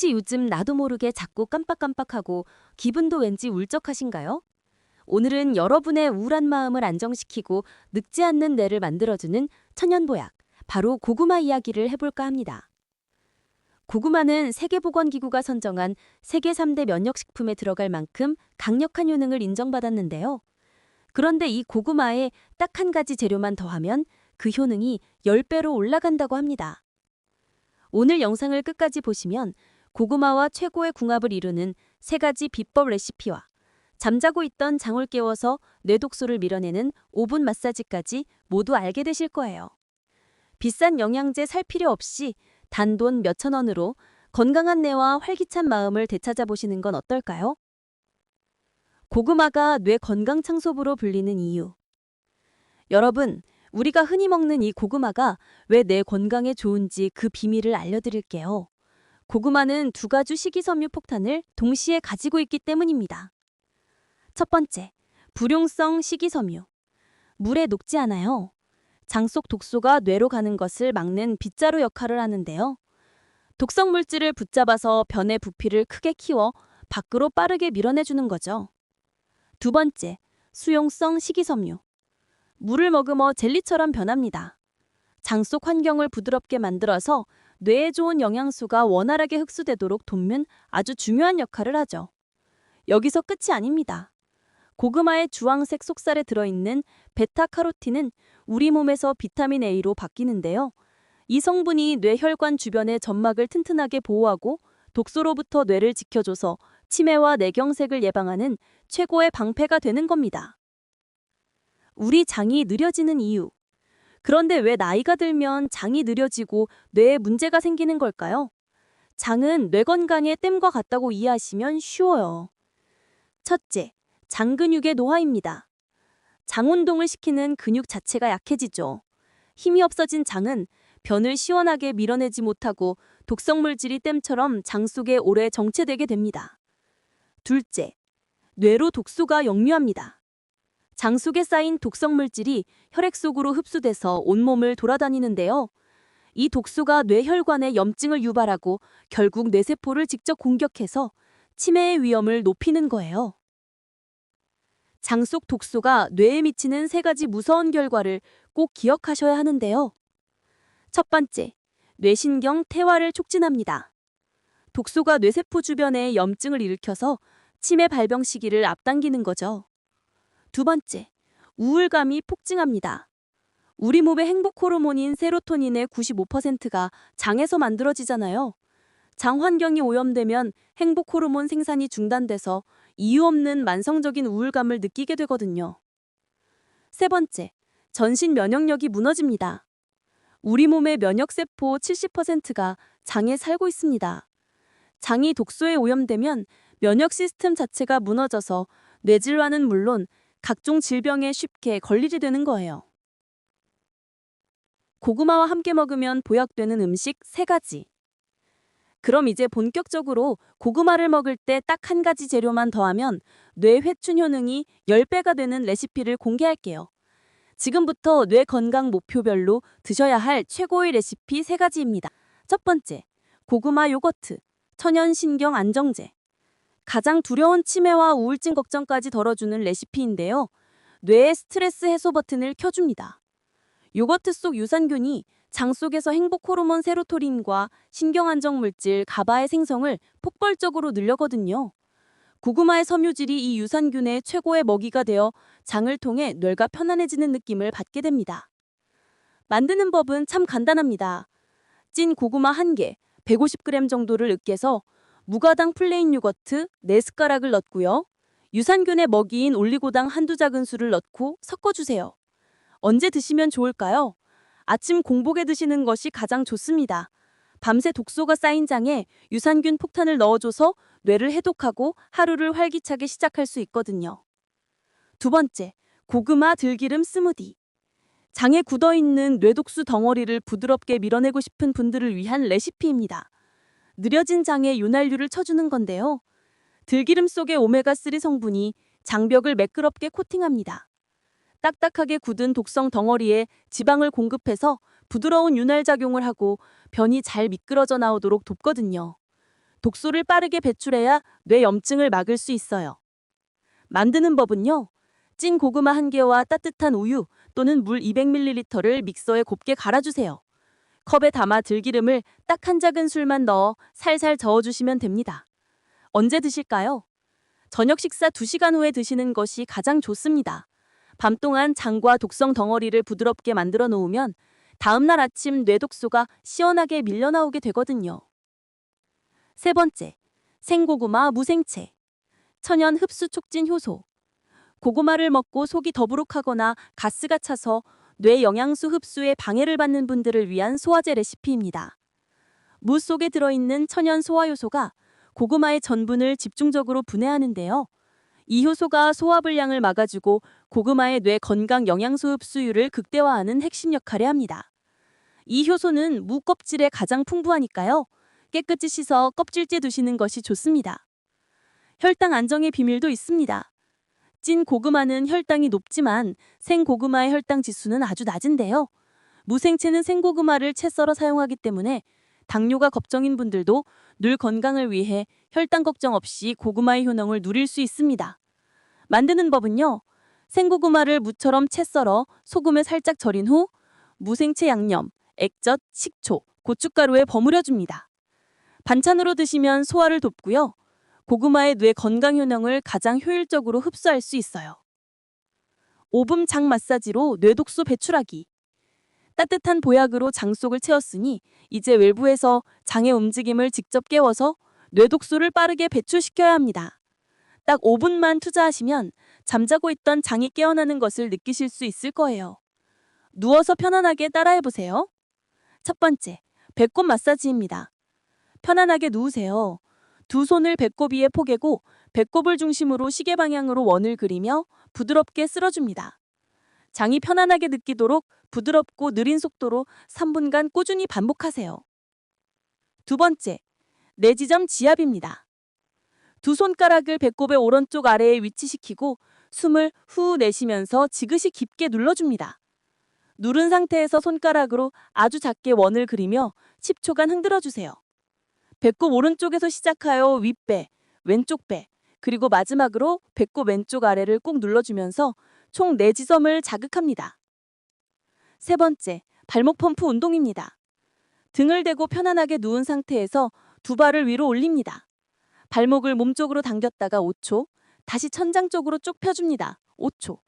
혹시 요즘 나도 모르게 자꾸 깜빡깜빡하고 기분도 왠지 울적하신가요? 오늘은 여러분의 우울한 마음을 안정시키고 늙지 않는 뇌를 만들어주는 천연보약, 바로 고구마 이야기를 해볼까 합니다. 고구마는 세계보건기구가 선정한 세계 3대 면역식품에 들어갈 만큼 강력한 효능을 인정받았는데요. 그런데 이 고구마에 딱 한 가지 재료만 더하면 그 효능이 10배로 올라간다고 합니다. 오늘 영상을 끝까지 보시면 고구마와 최고의 궁합을 이루는 3가지 비법 레시피와 잠자고 있던 장을 깨워서 뇌독소를 밀어내는 5분 마사지까지 모두 알게 되실 거예요. 비싼 영양제 살 필요 없이 단돈 몇천 원으로 건강한 뇌와 활기찬 마음을 되찾아 보시는 건 어떨까요? 고구마가 뇌 건강 창소부로 불리는 이유. 여러분, 우리가 흔히 먹는 이 고구마가 왜 뇌 건강에 좋은지 그 비밀을 알려드릴게요. 고구마는 2가지 식이섬유 폭탄을 동시에 가지고 있기 때문입니다. 첫 번째, 불용성 식이섬유. 물에 녹지 않아요. 장 속 독소가 뇌로 가는 것을 막는 빗자루 역할을 하는데요. 독성 물질을 붙잡아서 변의 부피를 크게 키워 밖으로 빠르게 밀어내주는 거죠. 두 번째, 수용성 식이섬유. 물을 머금어 젤리처럼 변합니다. 장 속 환경을 부드럽게 만들어서 뇌에 좋은 영양소가 원활하게 흡수되도록 돕는 아주 중요한 역할을 하죠. 여기서 끝이 아닙니다. 고구마의 주황색 속살에 들어있는 베타카로틴은 우리 몸에서 비타민 A로 바뀌는데요. 이 성분이 뇌혈관 주변의 점막을 튼튼하게 보호하고 독소로부터 뇌를 지켜줘서 치매와 뇌경색을 예방하는 최고의 방패가 되는 겁니다. 우리 장이 느려지는 이유. 그런데 왜 나이가 들면 장이 느려지고 뇌에 문제가 생기는 걸까요? 장은 뇌 건강의 댐과 같다고 이해하시면 쉬워요. 첫째, 장 근육의 노화입니다. 장 운동을 시키는 근육 자체가 약해지죠. 힘이 없어진 장은 변을 시원하게 밀어내지 못하고 독성 물질이 댐처럼 장 속에 오래 정체되게 됩니다. 둘째, 뇌로 독소가 역류합니다. 장 속에 쌓인 독성 물질이 혈액 속으로 흡수돼서 온몸을 돌아다니는데요. 이 독소가 뇌혈관에 염증을 유발하고 결국 뇌세포를 직접 공격해서 치매의 위험을 높이는 거예요. 장 속 독소가 뇌에 미치는 3가지 무서운 결과를 꼭 기억하셔야 하는데요. 첫 번째, 뇌신경 퇴화를 촉진합니다. 독소가 뇌세포 주변에 염증을 일으켜서 치매 발병 시기를 앞당기는 거죠. 두 번째, 우울감이 폭증합니다. 우리 몸의 행복 호르몬인 세로토닌의 95%가 장에서 만들어지잖아요. 장 환경이 오염되면 행복 호르몬 생산이 중단돼서 이유 없는 만성적인 우울감을 느끼게 되거든요. 세 번째, 전신 면역력이 무너집니다. 우리 몸의 면역세포 70%가 장에 살고 있습니다. 장이 독소에 오염되면 면역 시스템 자체가 무너져서 뇌질환은 물론 각종 질병에 쉽게 걸리게 되는 거예요. 고구마와 함께 먹으면 보약되는 음식 3가지. 그럼 이제 본격적으로 고구마를 먹을 때 딱 한 가지 재료만 더하면 뇌 회춘 효능이 10배가 되는 레시피를 공개할게요. 지금부터 뇌 건강 목표별로 드셔야 할 최고의 레시피 3가지입니다. 첫 번째, 고구마 요거트, 천연 신경 안정제. 가장 두려운 치매와 우울증 걱정까지 덜어주는 레시피인데요. 뇌의 스트레스 해소 버튼을 켜줍니다. 요거트 속 유산균이 장 속에서 행복 호르몬 세로토닌과 신경 안정 물질 가바의 생성을 폭발적으로 늘려거든요. 고구마의 섬유질이 이 유산균의 최고의 먹이가 되어 장을 통해 뇌가 편안해지는 느낌을 받게 됩니다. 만드는 법은 참 간단합니다. 찐 고구마 1개, 150g 정도를 으깨서 무가당 플레인 요거트 4숟가락을 넣고요. 유산균의 먹이인 올리고당 한두 작은술을 넣고 섞어주세요. 언제 드시면 좋을까요? 아침 공복에 드시는 것이 가장 좋습니다. 밤새 독소가 쌓인 장에 유산균 폭탄을 넣어줘서 뇌를 해독하고 하루를 활기차게 시작할 수 있거든요. 두 번째, 고구마 들기름 스무디. 장에 굳어있는 뇌독소 덩어리를 부드럽게 밀어내고 싶은 분들을 위한 레시피입니다. 느려진 장에 윤활유를 쳐주는 건데요. 들기름 속의 오메가3 성분이 장벽을 매끄럽게 코팅합니다. 딱딱하게 굳은 독성 덩어리에 지방을 공급해서 부드러운 윤활작용을 하고 변이 잘 미끄러져 나오도록 돕거든요. 독소를 빠르게 배출해야 뇌 염증을 막을 수 있어요. 만드는 법은요. 찐 고구마 1개와 따뜻한 우유 또는 물 200ml를 믹서에 곱게 갈아주세요. 컵에 담아 들기름을 딱 한 작은술만 넣어 살살 저어주시면 됩니다. 언제 드실까요? 저녁 식사 2시간 후에 드시는 것이 가장 좋습니다. 밤 동안 장과 독성 덩어리를 부드럽게 만들어 놓으면 다음날 아침 뇌독소가 시원하게 밀려나오게 되거든요. 세 번째, 생고구마 무생채. 천연 흡수 촉진 효소. 고구마를 먹고 속이 더부룩하거나 가스가 차서 뇌 영양소 흡수에 방해를 받는 분들을 위한 소화제 레시피입니다. 무 속에 들어있는 천연 소화효소가 고구마의 전분을 집중적으로 분해하는데요. 이 효소가 소화불량을 막아주고 고구마의 뇌 건강 영양소 흡수율을 극대화하는 핵심 역할을 합니다. 이 효소는 무 껍질에 가장 풍부하니까요. 깨끗이 씻어 껍질째 두시는 것이 좋습니다. 혈당 안정의 비밀도 있습니다. 찐 고구마는 혈당이 높지만 생고구마의 혈당 지수는 아주 낮은데요. 무생채는 생고구마를 채 썰어 사용하기 때문에 당뇨가 걱정인 분들도 뇌 건강을 위해 혈당 걱정 없이 고구마의 효능을 누릴 수 있습니다. 만드는 법은요. 생고구마를 무처럼 채 썰어 소금에 살짝 절인 후 무생채 양념, 액젓, 식초, 고춧가루에 버무려 줍니다. 반찬으로 드시면 소화를 돕고요. 고구마의 뇌 건강 효능을 가장 효율적으로 흡수할 수 있어요. 오븐 장 마사지로 뇌독소 배출하기. 따뜻한 보약으로 장 속을 채웠으니 이제 외부에서 장의 움직임을 직접 깨워서 뇌독소를 빠르게 배출시켜야 합니다. 딱 5분만 투자하시면 잠자고 있던 장이 깨어나는 것을 느끼실 수 있을 거예요. 누워서 편안하게 따라해보세요. 첫 번째, 배꼽 마사지입니다. 편안하게 누우세요. 두 손을 배꼽 위에 포개고 배꼽을 중심으로 시계 방향으로 원을 그리며 부드럽게 쓸어줍니다. 장이 편안하게 느끼도록 부드럽고 느린 속도로 3분간 꾸준히 반복하세요. 두 번째, 내지점 지압입니다. 두 손가락을 배꼽의 오른쪽 아래에 위치시키고 숨을 후 내쉬면서 지그시 깊게 눌러줍니다. 누른 상태에서 손가락으로 아주 작게 원을 그리며 10초간 흔들어주세요. 배꼽 오른쪽에서 시작하여 윗배, 왼쪽 배, 그리고 마지막으로 배꼽 왼쪽 아래를 꼭 눌러주면서 총 4지점을 자극합니다. 세 번째, 발목 펌프 운동입니다. 등을 대고 편안하게 누운 상태에서 두 발을 위로 올립니다. 발목을 몸쪽으로 당겼다가 5초, 다시 천장 쪽으로 쭉 펴줍니다. 5초.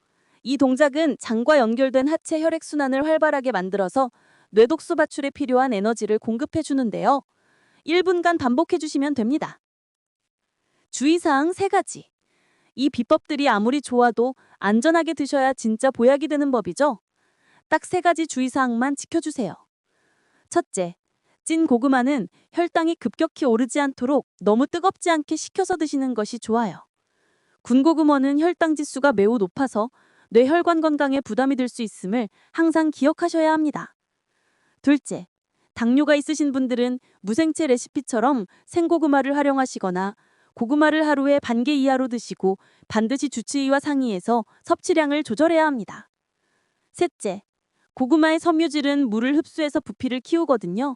이 동작은 장과 연결된 하체 혈액순환을 활발하게 만들어서 뇌독소 배출에 필요한 에너지를 공급해 주는데요. 1분간 반복해 주시면 됩니다. 주의사항 3가지. 이 비법들이 아무리 좋아도 안전하게 드셔야 진짜 보약이 되는 법이죠. 딱 3가지 주의사항만 지켜주세요. 첫째, 찐 고구마는 혈당이 급격히 오르지 않도록 너무 뜨겁지 않게 식혀서 드시는 것이 좋아요. 군 고구마는 혈당 지수가 매우 높아서 뇌혈관 건강에 부담이 될 수 있음을 항상 기억하셔야 합니다. 둘째, 당뇨가 있으신 분들은 무생채 레시피처럼 생고구마를 활용하시거나 고구마를 하루에 반 개 이하로 드시고 반드시 주치의와 상의해서 섭취량을 조절해야 합니다. 셋째, 고구마의 섬유질은 물을 흡수해서 부피를 키우거든요.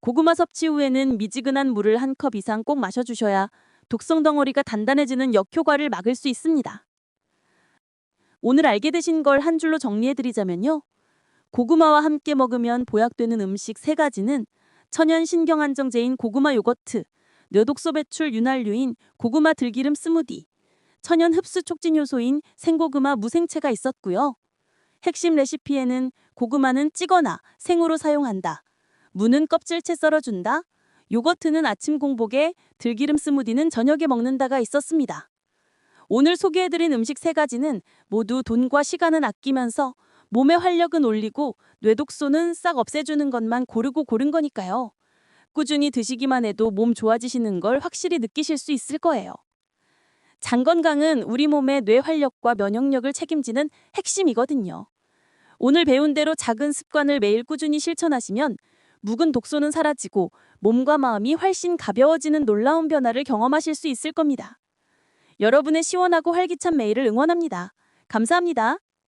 고구마 섭취 후에는 미지근한 물을 1컵 이상 꼭 마셔주셔야 독성 덩어리가 단단해지는 역효과를 막을 수 있습니다. 오늘 알게 되신 걸 한 줄로 정리해드리자면요. 고구마와 함께 먹으면 보약되는 음식 3가지는 천연 신경안정제인 고구마 요거트, 뇌독소 배출 윤활유인 고구마 들기름 스무디, 천연 흡수 촉진 효소인 생고구마 무생채가 있었고요. 핵심 레시피에는 고구마는 찌거나 생으로 사용한다, 무는 껍질채 썰어준다, 요거트는 아침 공복에, 들기름 스무디는 저녁에 먹는다가 있었습니다. 오늘 소개해드린 음식 3가지는 모두 돈과 시간은 아끼면서 몸의 활력은 올리고 뇌독소는 싹 없애주는 것만 고르고 고른 거니까요. 꾸준히 드시기만 해도 몸 좋아지시는 걸 확실히 느끼실 수 있을 거예요. 장 건강은 우리 몸의 뇌 활력과 면역력을 책임지는 핵심이거든요. 오늘 배운 대로 작은 습관을 매일 꾸준히 실천하시면 묵은 독소는 사라지고 몸과 마음이 훨씬 가벼워지는 놀라운 변화를 경험하실 수 있을 겁니다. 여러분의 시원하고 활기찬 매일을 응원합니다. 감사합니다.